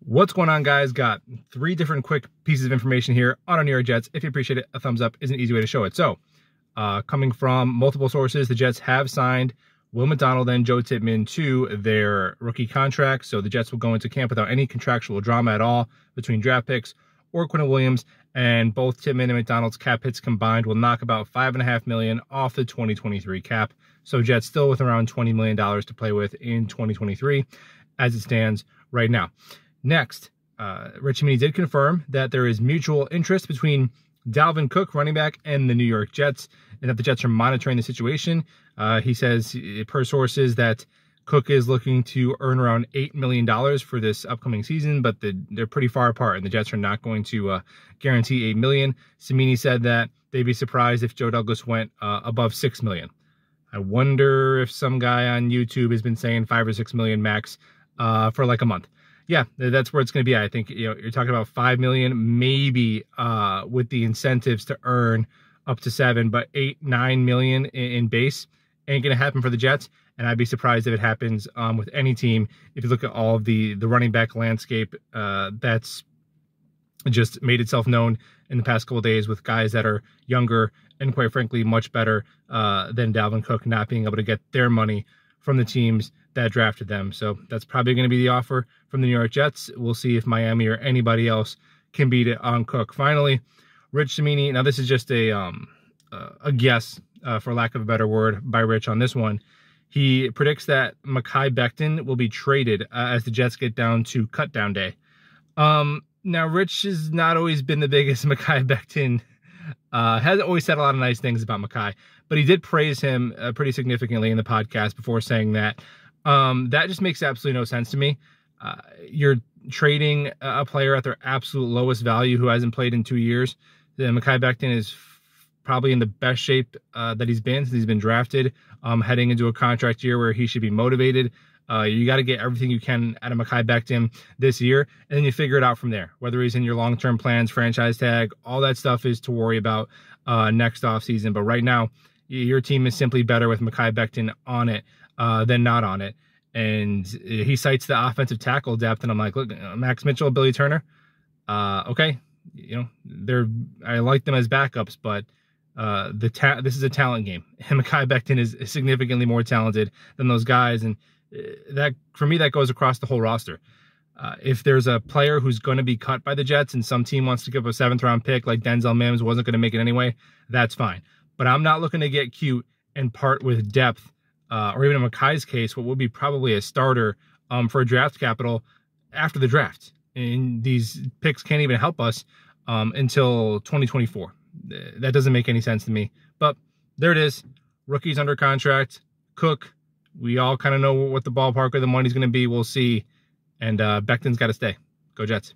What's going on, guys? Got 3 different quick pieces of information here on our New York Jets. If you appreciate it, a thumbs up is an easy way to show it. So, coming from multiple sources, the Jets have signed Will McDonald and Joe Tippmann to their rookie contract. So the Jets will go into camp without any contractual drama at all between draft picks or Quinn Williams. And both Tippmann and McDonald's cap hits combined will knock about $5.5 million off the 2023 cap. So Jets still with around $20 million to play with in 2023 as it stands right now. Next, Rich Cimini did confirm that there is mutual interest between Dalvin Cook, running back, and the New York Jets, and that the Jets are monitoring the situation. He says, per sources, that Cook is looking to earn around $8 million for this upcoming season, but they're pretty far apart, and the Jets are not going to guarantee $8 million. Cimini said that they'd be surprised if Joe Douglas went above $6 million. I wonder if some guy on YouTube has been saying $5 or $6 million max for like a month. Yeah, that's where it's going to be. I think you're talking about $5 million, maybe with the incentives to earn up to $7 million, but $8-9 million in base ain't going to happen for the Jets. And I'd be surprised if it happens with any team. If you look at all of the running back landscape that's just made itself known in the past couple of days with guys that are younger and quite frankly much better than Dalvin Cook not being able to get their money from the teams that drafted them. So that's probably going to be the offer from the New York Jets. We'll see if Miami or anybody else can beat it on Cook. Finally, Rich Cimini. Now this is just a guess, for lack of a better word, by Rich on this one. He predicts that Becton will be traded as the Jets get down to cut down day. Now Rich has not always been the biggest Becton. Hasn't always said a lot of nice things about Mekhi, but he did praise him pretty significantly in the podcast before saying that. That just makes absolutely no sense to me. You're trading a player at their absolute lowest value who hasn't played in 2 years. Mekhi Becton is probably in the best shape that he's been since he's been drafted, heading into a contract year where he should be motivated. You got to get everything you can out of Mekhi Becton this year, and then you figure it out from there. Whether he's in your long-term plans, franchise tag, all that stuff is to worry about next offseason. But right now, your team is simply better with Mekhi Becton on it than not on it. And he cites the offensive tackle depth, and I'm like, look, Max Mitchell, Billy Turner, okay, I like them as backups, but this is a talent game, and Mekhi Becton is significantly more talented than those guys, and that, for me, that goes across the whole roster. If there's a player who's going to be cut by the Jets and some team wants to give a 7th-round pick like Denzel Mims wasn't going to make it anyway, that's fine. But I'm not looking to get cute and part with depth, or even in Mekhi's case, what would be probably a starter for a draft capital after the draft. And these picks can't even help us until 2024. That doesn't make any sense to me. But there it is. Rookies under contract. Cook. We all kind of know what the ballpark of the money's going to be. We'll see. And Becton's got to stay. Go Jets.